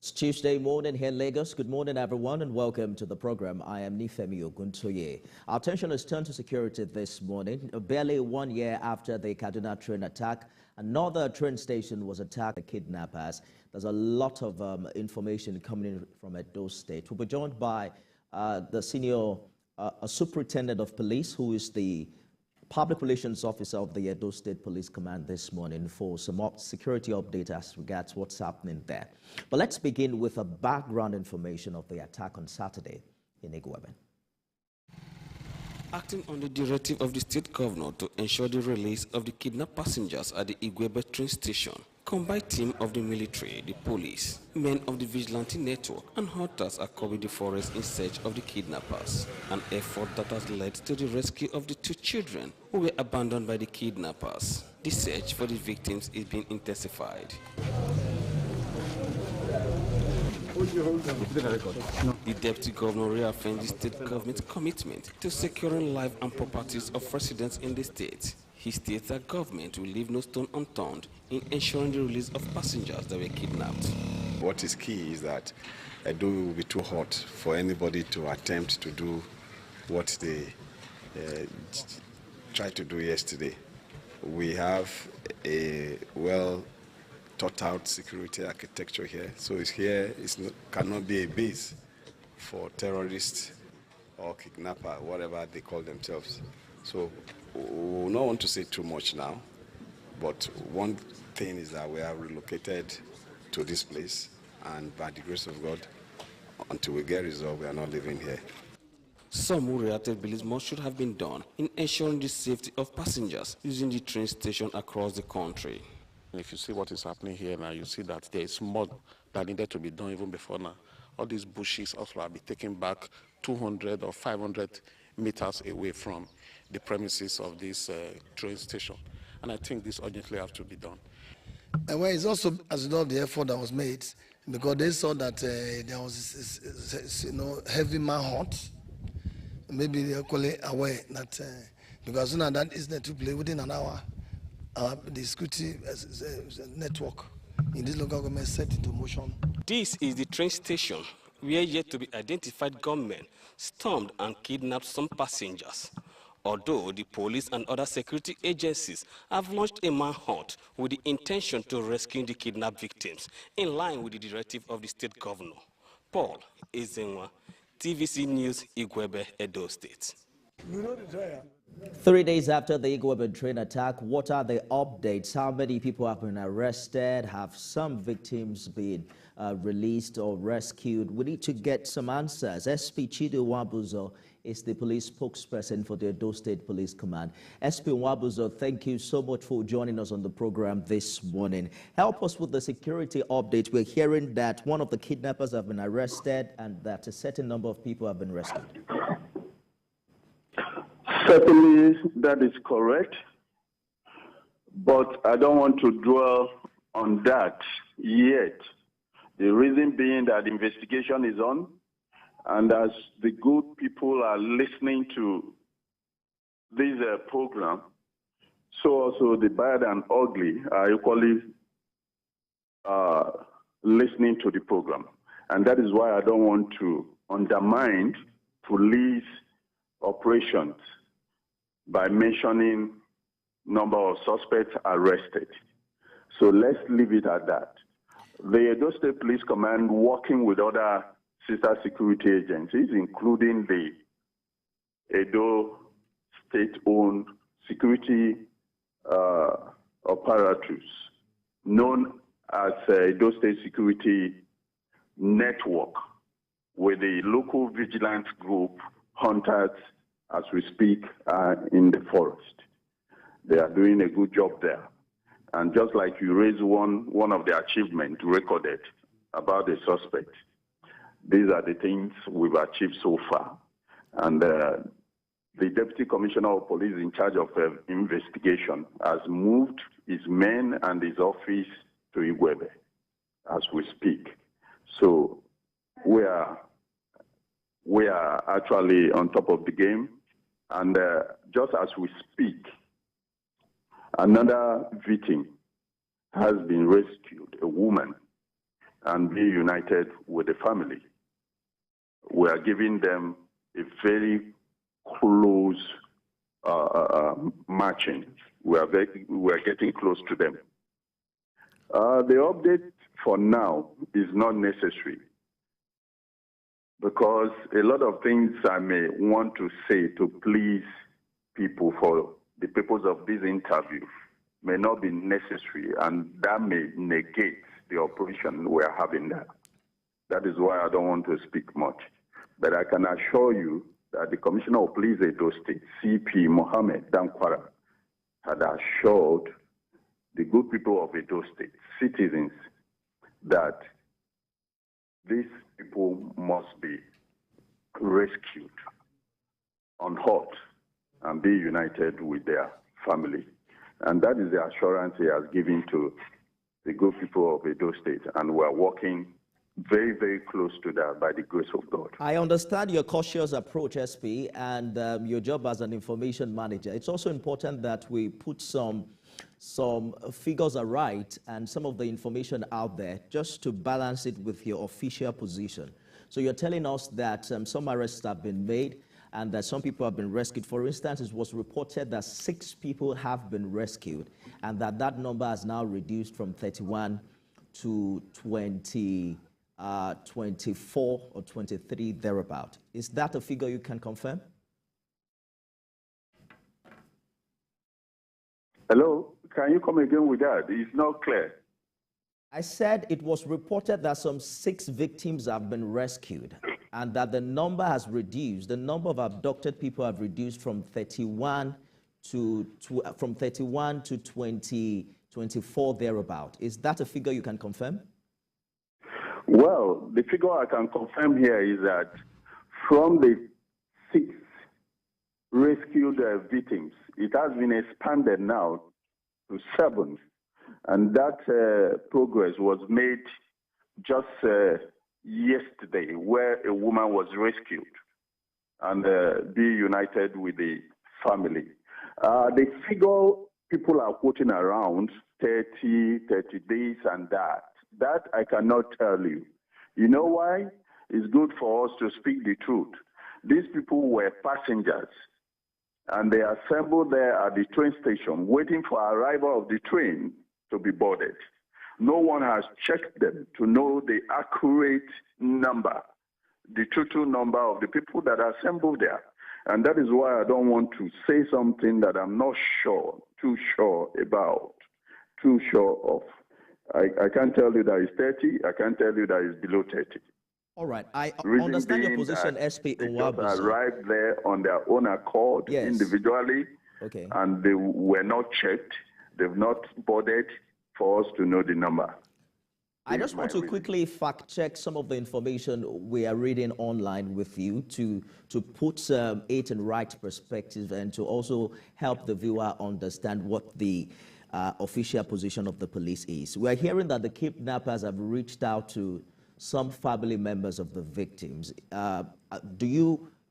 It's Tuesday morning here in Lagos. Good morning, everyone, and welcome to the program. I am Nifemi Oguntoye. Our attention is turned to security this morning. Barely 1 year after the Kaduna train attack, another train station was attacked by kidnappers. There's a lot of information coming in from Edo State. We'll be joined by the senior superintendent of police, who is the Public Relations Officer of the Edo State Police Command this morning for some security update as regards what's happening there. But let's begin with a background information of the attack on Saturday in Igwebe. Acting on the directive of the state governor to ensure the release of the kidnapped passengers at the Igwebe train station, combined team of the military, the police, men of the vigilante network, and hunters are combing the forest in search of the kidnappers. An effort that has led to the rescue of the 2 children who were abandoned by the kidnappers. The search for the victims is being intensified. The deputy governor reaffirmed the state government's commitment to securing life and properties of residents in the state. He states that government will leave no stone unturned in ensuring the release of passengers that were kidnapped. What is key is that Edo will be too hot for anybody to attempt to do what they tried to do yesterday. We have a thought-out security architecture here, so cannot be a base for terrorists or kidnapper, whatever they call themselves. So we don't want to say too much now, but one thing is that we are relocated to this place, and by the grace of God, until we get resolved, we are not living here. Some who reacted believe more should have been done in ensuring the safety of passengers using the train station across the country. If you see what is happening here now, you see that there is more that needed to be done even before now. All these bushes also will be taken back 200 or 500 meters away from the premises of this train station. And I think this urgently has to be done. And well, it's also, as you know, the effort that was made, because they saw that there was heavy manhunt. Maybe they are equally aware that because soon as that incident took place within an hour, the security network in this local government set into motion. This is the train station where yet to be identified gunmen stormed and kidnapped some passengers. Although the police and other security agencies have launched a manhunt with the intention to rescue the kidnapped victims, in line with the directive of the state governor. Paul Ezenwa, TVC News, Igwebe, Edo State. 3 days after the Igwebe train attack, what are the updates? How many people have been arrested? Have some victims been released or rescued? We need to get some answers. SP Chidi Nwabuzor is the police spokesperson for the Edo State Police Command. SP Nwabuzor, thank you so much for joining us on the program this morning. Help us with the security update. We're hearing that one of the kidnappers have been arrested and that a certain number of people have been rescued. Certainly, that is correct, but I don't want to dwell on that yet. The reason being that investigation is on, and as the good people are listening to this program, so also the bad and ugly are equally listening to the program. And that is why I don't want to undermine police operations by mentioning number of suspects arrested. So let's leave it at that. The Edo State Police Command, working with other sister security agencies, including the Edo State-owned security apparatus, known as Edo State Security Network, with the local vigilance group, hunters, as we speak, in the forest. They are doing a good job there. And just like you raised one of the achievements recorded about the suspect, these are the things we've achieved so far. And the Deputy Commissioner of Police in charge of investigation has moved his men and his office to Igwebe as we speak. So we are actually on top of the game. And just as we speak, another victim has been rescued, a woman and be united with the family. We are giving them a very close matching. We are getting close to them. The update for now is not necessary because a lot of things I may want to say to please people for the purpose of this interview may not be necessary, and that may negate the operation we are having there. That is why I don't want to speak much. But I can assure you that the Commissioner of Police Edo State, CP Mohammed Dankwara, had assured the good people of Edo State, citizens, that these people must be rescued, unhurt, and be united with their family. And that is the assurance he has given to the good people of Edo State, and we are working very, very close to that by the grace of God. I understand your cautious approach, SP, and your job as an information manager. It's also important that we put some figures aright and some of the information out there just to balance it with your official position. So you're telling us that some arrests have been made and that some people have been rescued. For instance, it was reported that 6 people have been rescued and that number has now reduced from 31 to 24 or 23 thereabout. Is that a figure you can confirm? Hello, can you come again with that? It's not clear. I said it was reported that some 6 victims have been rescued and that the number has reduced. The number of abducted people have reduced from 31 to 24 thereabout. Is that a figure you can confirm? Well, the figure I can confirm here is that from the 6 rescued victims, it has been expanded now to 7. And that progress was made just yesterday, where a woman was rescued and be united with the family. The figure people are quoting around 30 days and that I cannot tell you. You know why? It's good for us to speak the truth. These people were passengers, and they assembled there at the train station, waiting for arrival of the train to be boarded. No one has checked them to know the accurate number, the total number of the people that are assembled there. And that is why I don't want to say something that I'm not too sure of. I can't tell you that it's 30. I can't tell you that it's below 30. All right. I Reason understand your position, SP Nwabuzor. They just arrived there on their own accord, yes, individually, okay, and they were not checked. They've not bothered for us to know the number. I just want to quickly fact-check some of the information we are reading online with you to put it in right perspective and to also help the viewer understand what the official position of the police is. We are hearing that the kidnappers have reached out to some family members of the victims.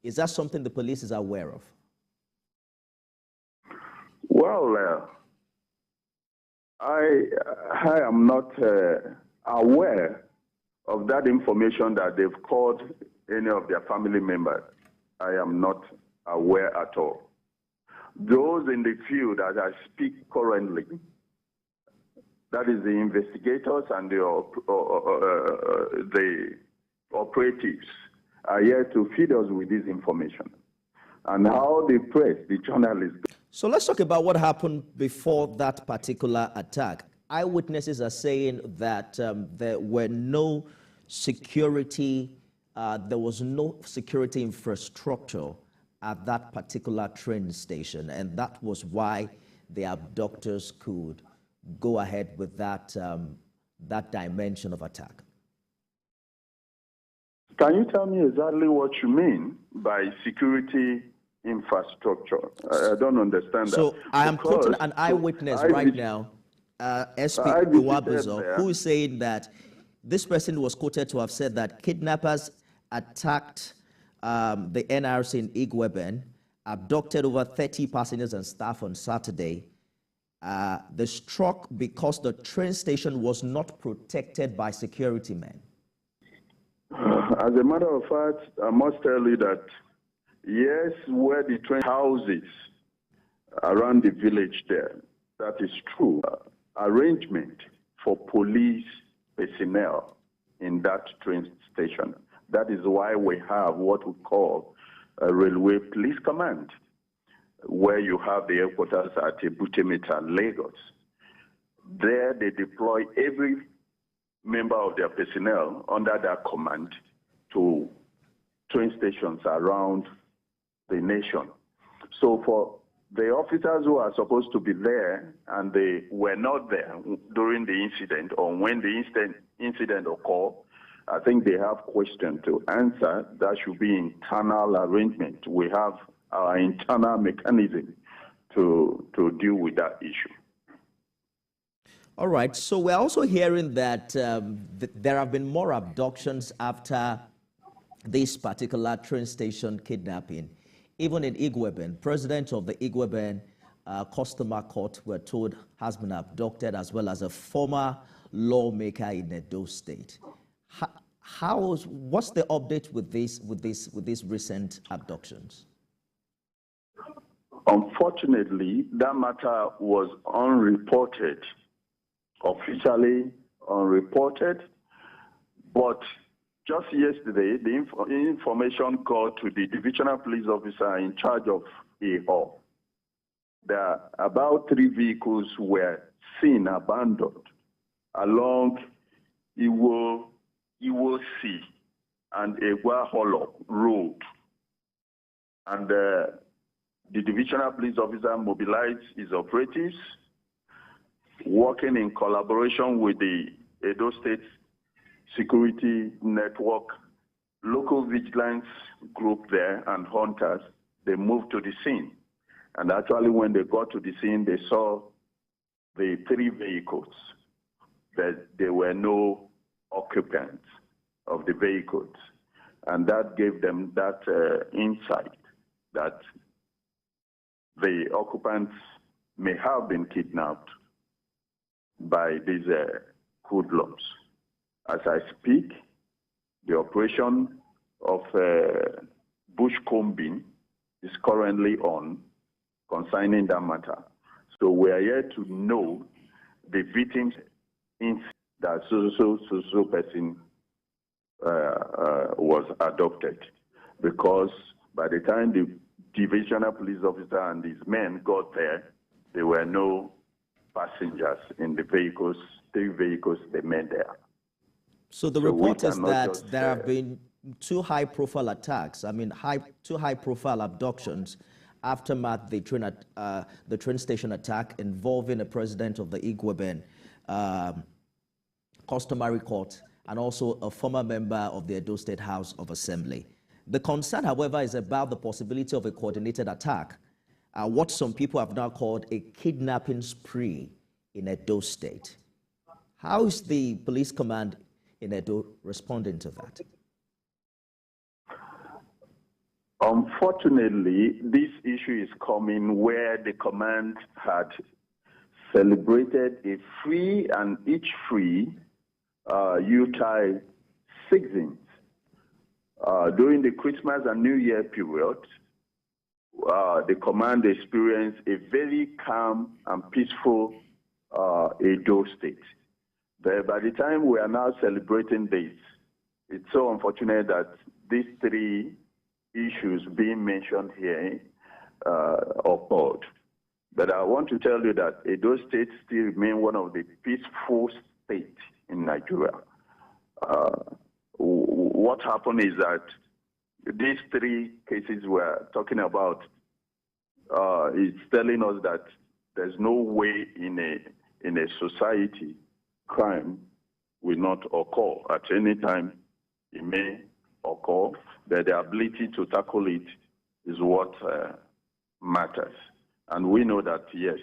Is that something the police is aware of? Well, I am not aware of that information that they've called any of their family members. I am not aware at all. Those in the field, as I speak currently, that is the investigators and the operatives, are here to feed us with this information. And how the press, the journalists. So let's talk about what happened before that particular attack. Eyewitnesses are saying that there were no security, there was no security infrastructure at that particular train station, and that was why the abductors could go ahead with that, that dimension of attack. Can you tell me exactly what you mean by security infrastructure? I don't understand that. So I am quoting an eyewitness right now, SP Nwabuzor, who is saying that this person was quoted to have said that kidnappers attacked the NRC in Igweben, abducted over 30 passengers and staff on Saturday, they struck because the train station was not protected by security men. As a matter of fact, I must tell you that, yes, where the train houses around the village there, that is true. Arrangement for police personnel in that train station. That is why we have what we call a railway police command, where you have the headquarters at Ebutemeta, Lagos. There they deploy every member of their personnel under their command to train stations around the nation. So for the officers who are supposed to be there and they were not there during the incident or when the incident occurred, I think they have questions to answer. That should be internal arrangement. We have our internal mechanism to deal with that issue. All right. So we're also hearing that there have been more abductions after this particular train station kidnapping. Even in Igweben, president of the Igweben Customer Court, we're told, has been abducted, as well as a former lawmaker in Edo State. What's the update with these recent abductions? Unfortunately, that matter was unreported, officially unreported, but just yesterday, the information got to the divisional police officer in charge of AO. There are about 3 vehicles were seen abandoned along Iwo C and Egwa Hollow Road. And the divisional police officer mobilized his operatives, working in collaboration with the Edo State Security Network, local vigilance group there, and hunters. They moved to the scene. And actually, when they got to the scene, they saw the 3 vehicles, that there were no occupants of the vehicles. And that gave them that insight that the occupants may have been kidnapped by these hoodlums. As I speak, the operation of bush combing is currently on concerning that matter. So we are here to know the victims in that so person was adopted, because by the time the divisional police officer and his men got there were no passengers in the vehicles, 3 vehicles they met there. So the report is that there have been 2 high-profile attacks. I mean, 2 high-profile abductions aftermath the train station attack involving a president of the Igweben Customary Court and also a former member of the Edo State House of Assembly. The concern, however, is about the possibility of a coordinated attack, what some people have now called a kidnapping spree in Edo State. How is the police command in Edo responding to that? Unfortunately, this issue is coming where the command had celebrated a free and each free Utah seasons. During the Christmas and New Year period, the command experienced a very calm and peaceful Edo State. By the time we are now celebrating this, it's so unfortunate that these 3 issues being mentioned here occurred. But I want to tell you that Edo State still remains one of the peaceful states in Nigeria. What happened is that these 3 cases we're talking about is telling us that there's no way in a society crime will not occur. At any time, it may occur, but the ability to tackle it is what matters. And we know that, yes,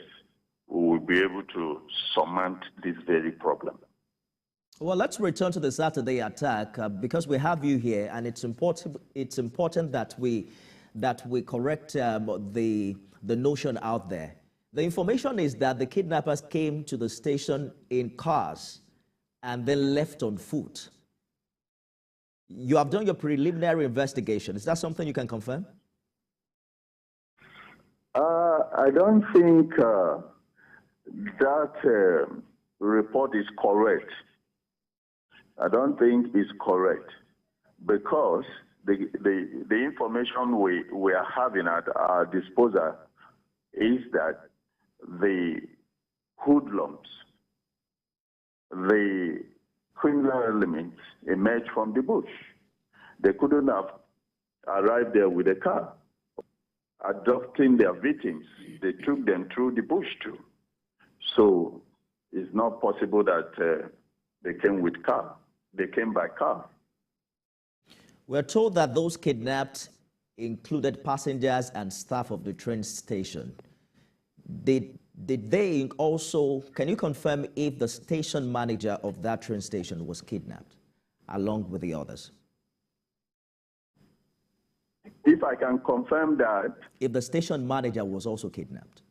we will be able to surmount this very problem. Well, let's return to the Saturday attack because we have you here, and it's important that we correct the notion out there The information is that the kidnappers came to the station in cars and then left on foot. You have done your preliminary investigation. Is that something you can confirm? I don't think that report is correct. I don't think it's correct because the information we are having at our disposal is that the hoodlums, the criminal elements emerged from the bush. They couldn't have arrived there with a car. Adopting their victims, they took them through the bush too. So it's not possible that they came with car. They came by car. We're told that those kidnapped included passengers and staff of the train station. Did they also, can you confirm if the station manager of that train station was kidnapped along with the others? If I can confirm that. If the station manager was also kidnapped?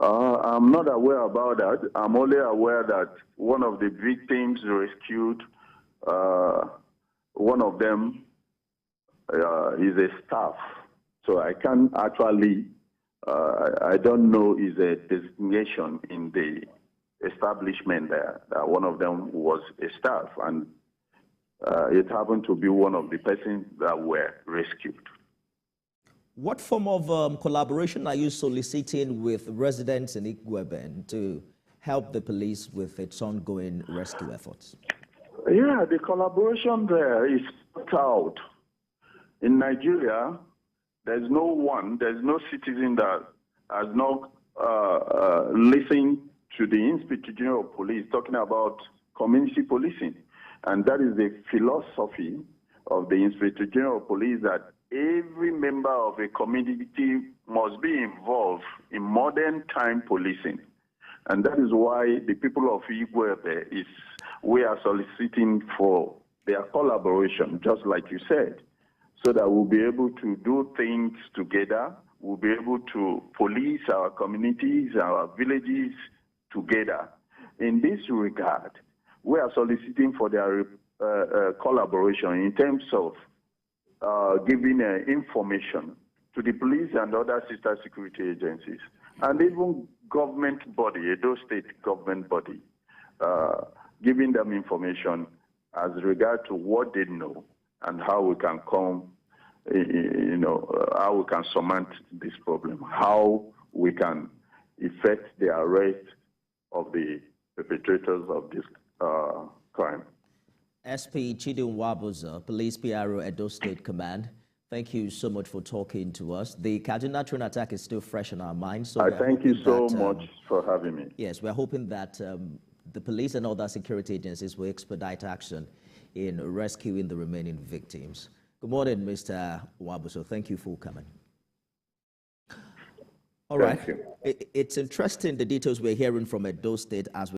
I'm not aware about that. I'm only aware that one of the victims rescued, one of them is a staff. So I can't actually, I don't know is a designation in the establishment there, that one of them was a staff, and it happened to be one of the persons that were rescued. What form of collaboration are you soliciting with residents in Igweben to help the police with its ongoing rescue efforts? Yeah, the collaboration there is put out. In Nigeria, there's no citizen that has not listened to the Inspector General of Police talking about community policing. And that is the philosophy of the Inspector General of Police, that every member of a community must be involved in modern time policing. And that is why the people of Igwebe we are soliciting for their collaboration, just like you said, so that we'll be able to do things together. We'll be able to police our communities, our villages together. In this regard, we are soliciting for their collaboration in terms of giving information to the police and other sister security agencies, and even government body, Edo State government body, giving them information as regard to what they know and how we can come, how we can surmount this problem, how we can effect the arrest of the perpetrators of this crime. SP Chidi Nwabuzor, Police PRO, Edo State Command, thank you so much for talking to us. The Kaduna train attack is still fresh in our minds. So I thank you so much for having me. Yes, we're hoping that the police and other security agencies will expedite action in rescuing the remaining victims. Good morning, Mr. Nwabuzor. Thank you for coming. All right. Thank you. It's interesting, the details we're hearing from Edo State as we